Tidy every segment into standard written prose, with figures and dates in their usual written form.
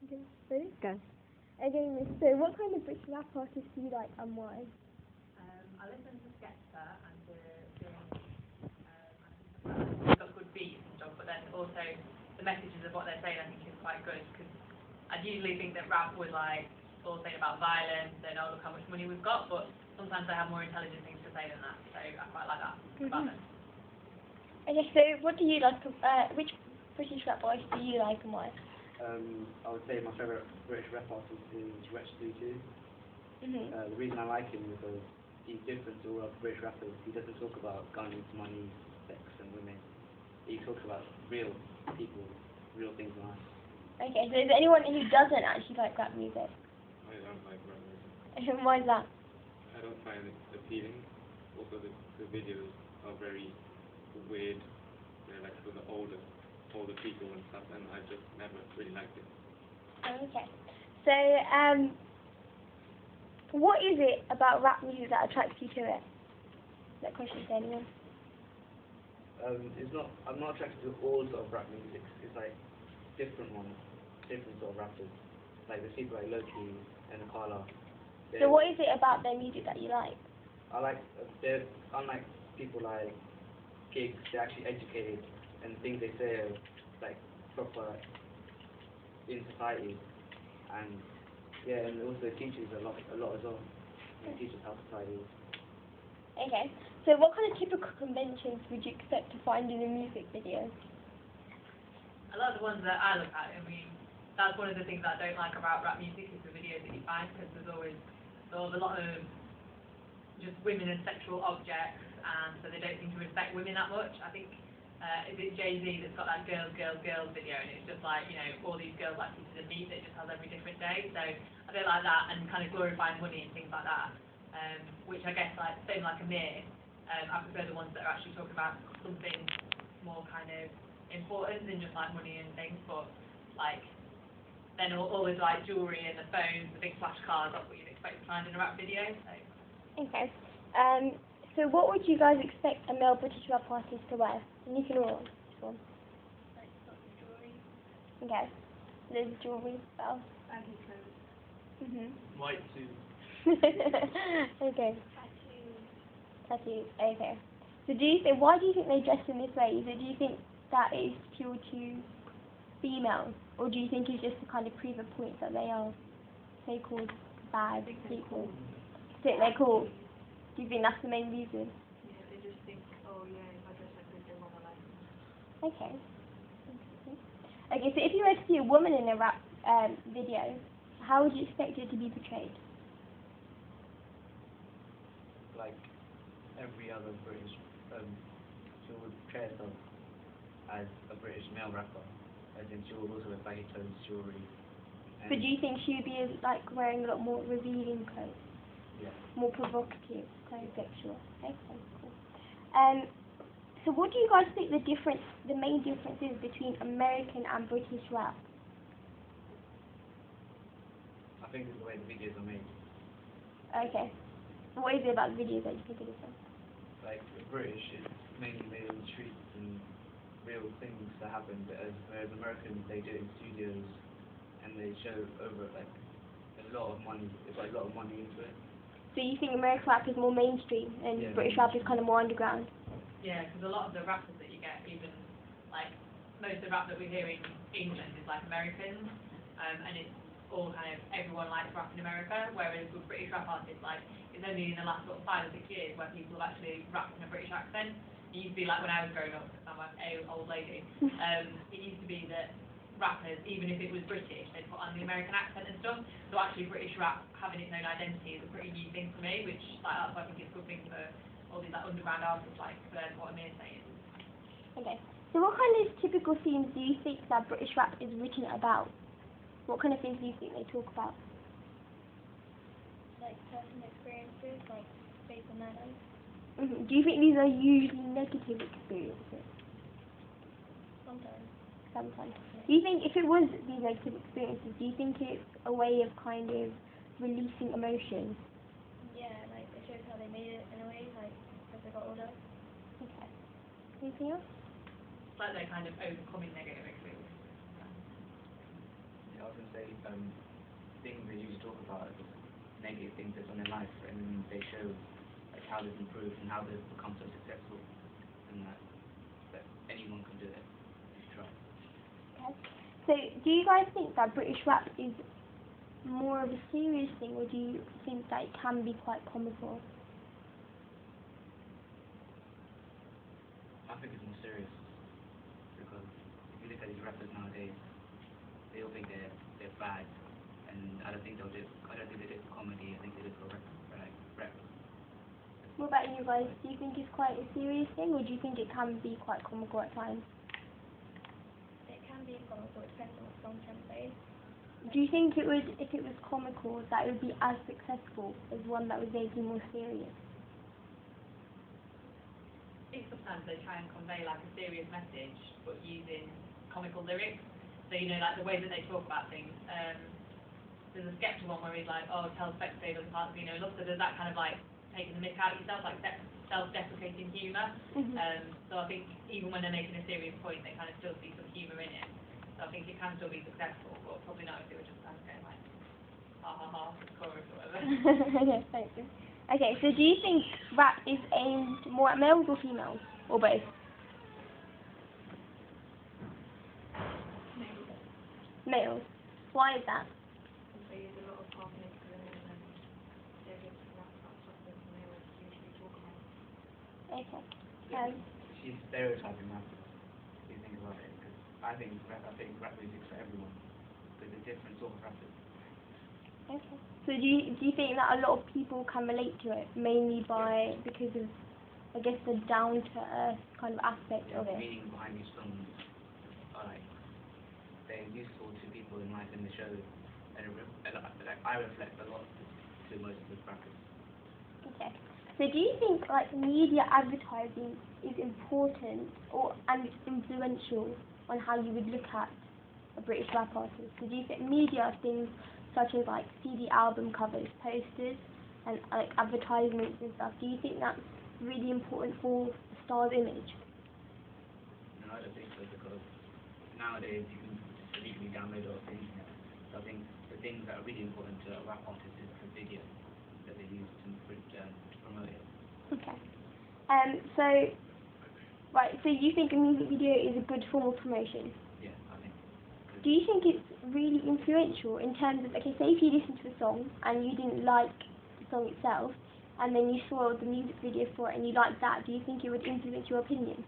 Okay, ready? Go. Okay, Miss. So, what kind of British rap artists do you like and why? I listen to Skepta and to Journey, and they've got good beats and stuff, but then also the messages of what they're saying I think is quite good, because I usually think that rap was like all saying about violence and oh look how much money we've got, but sometimes they have more intelligent things to say than that, so I quite like that about them. Okay, so what do you like? Which British rap artist do you like and why? I would say my favourite British rap artist is Wretch 32. The reason I like him is because he's different to all other British rappers. He doesn't talk about guns, money, sex and women. He talks about real people, real things in life. Okay, so is there anyone who doesn't actually like rap music? I don't like rap music. And why is that? I don't find it appealing. Also, the videos are very weird. They're like for the older people and stuff, and I just never really liked it. Okay, so what is it about rap music that attracts you to it? That question to anyone? I'm not attracted to all sort of rap music. It's like different ones, different sort of rappers. Like there's people like Loki and Akala. So what is it about their music that you like? I like they're unlike people like Gigs. They're actually educated, and the things they say are like proper in society. And yeah, and also it teaches a lot as well. It teaches how society is. Okay, so what kind of typical conventions would you expect to find in a music video? A lot of the ones that I look at, I mean, that's one of the things that I don't like about rap music is the videos that you find, because there's always sort of a lot of just women and sexual objects, and so they don't seem to respect women that much. I think, is it Jay-Z that's got that girls, girls, girls video, and it's just like, you know, all these girls like pieces of meat that it just has every different day, so I don't like that, and kind of glorifying money and things like that, which I guess, like, same like Amir, I prefer the ones that are actually talking about something more kind of important than just like money and things, but like then always like jewellery and the phones, the big flash cars, that's what you'd expect to find in a rap video. So. Okay. So what would you guys expect a male British rap artist to wear? And you can all this one. Like lots of jewellery. Okay. There's jewellery spell. Baggy clothes. White suit. Okay. Tattoos. Tattoos. Okay. So why do you think they dress in this way? Do you think that is pure to females, or do you think it's just to kind of prove a point that they are so-called bad people? Think they're cool? Do you think that's the main reason? Yeah, they just think, oh yeah, if I dress like this, they want my life. Okay. Okay, so if you were to see a woman in a rap video, how would you expect her to be portrayed? Like every other British, she would portray herself as a British male rapper, as in she would also wear baggy clothes, jewellery. But do you think she would be like wearing a lot more revealing clothes? Yeah. More provocative, kind of sexual. Okay, cool. So what do you guys think the main difference is between American and British rap? I think it's the way the videos are made. Okay. What is it about the videos that you think it is? Like the British, it's mainly made on the streets and real things that happen, whereas Americans, they do it in studios and they show over like a lot of money. It's like a lot of money into it. So you think American rap is more mainstream and British rap is kind of more underground? Yeah, because a lot of the rappers that you get, even like most of the rap that we hear in England is like Americans, and it's all kind of everyone likes rap in America, whereas with British rap artists, like it's only in the last sort of 5 or 6 years where people have actually rapped in a British accent. It used to be like when I was growing up, because I'm like an old lady, it used to be that rappers, even if it was British, they'd put on the American accent and stuff. So actually British rap having its own identity is a pretty new thing for me, which like that's why I think it's a good thing for all these like underground artists like what Amir's saying. Okay. So what kind of typical themes do you think that British rap is written about? What kind of things do you think they talk about? Like personal experiences, like based on their life. Do you think these are usually negative experiences? Sometimes. Sometimes. Do you think if it was these negative experiences, do you think it's a way of kind of releasing emotions? Yeah, like it shows how they made it in a way, like as they got older. Okay. Anything else? It's like they're kind of overcoming negative experiences. Yeah, I'll often say things they usually talk about are just negative things that's on their life, and then they show like how they've improved and how they've become so successful, and that anyone can do it if you try. Okay. So, do you guys think that British rap is more of a serious thing, or do you think that it can be quite comical? I think it's more serious because if you look at these rappers nowadays, they all think they're bad, and I don't think they do it for comedy. I think they do it for rap. What about you guys? Do you think it's quite a serious thing, or do you think it can be quite comical at times? It can be comical, it depends on what song can play. Do you think it would, if it was comical, that it would be as successful as one that was maybe more serious? I think sometimes they try and convey like a serious message, but using comical lyrics. So, you know, like the way that they talk about things. There's a Skepta one where he's like, oh, tell Spectators parts, you know, look, so there's that kind of like taking the mick out of yourself, like self-deprecating humour. So I think even when they're making a serious point, they kind of still see some humour in it. So I think it can still be successful, but probably not if they were just kind of going like, ha ha ha, chorus or whatever. Okay, thank you. Okay, so do you think rap is aimed more at males or females, or both? Males. Why is that? They use a lot of harmonic rhythm and they're just rap about stuff that males usually talk about. Okay. She's stereotyping rappers. If you think about it, because I think rap music's for everyone. There's a different sort of rappers. Okay. So do you think that a lot of people can relate to it, mainly because of, I guess, the down to earth kind of aspect of The it? meaning behind these songs are like they're useful to people in life, and they show, and I reflect a lot to most of the rappers. Okay. So do you think like media advertising is important and influential on how you would look at a British rap artist? So do you think media things such as like CD album covers, posters, and like advertisements and stuff, do you think that's really important for a star's image? No, I don't think so, because nowadays you can just legally download it off the internet. So I think the things that are really important to a rap artist is the video that they use to promote it. Okay. So you think a music video is a good form of promotion? Yeah, I think. Do you think it's really influential in terms of, okay, say if you listen to a song and you didn't like the song itself, and then you saw the music video for it and you liked that, do you think it would influence your opinion?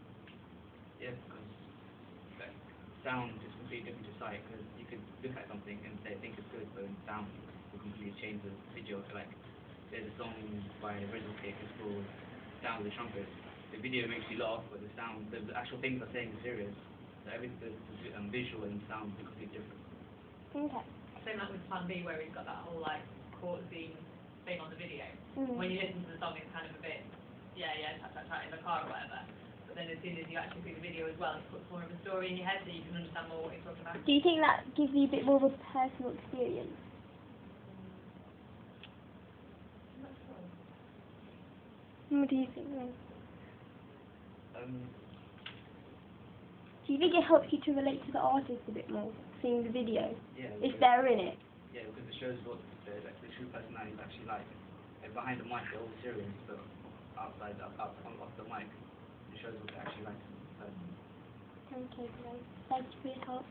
Yeah, because like, sound is completely different to sight, because you could look at something and think it's good, but then sound will completely change the video. So like, there's a song by Original Cake, it's called Sound of the Trumpet. The video makes you laugh, but the actual things they're saying are serious. So the visual and sound are completely different. Okay. Same like with Plan B, where he's got that whole like court scene thing on the video. When you listen to the song, it's kind of a bit, chat in the car or whatever. But then as soon as you actually see the video as well, it puts more of a story in your head, so you can understand more what he's talking about. Do you think that gives you a bit more of a personal experience? I'm not sure. What do you think then? Do you think it helps you to relate to the artist a bit more, seeing the video, Yeah. if they're in it? Yeah, because it shows what the true personality is actually like. And behind the mic, they're all serious, but off the mic, it shows what they're actually like. Okay, guys. Thank you for your help.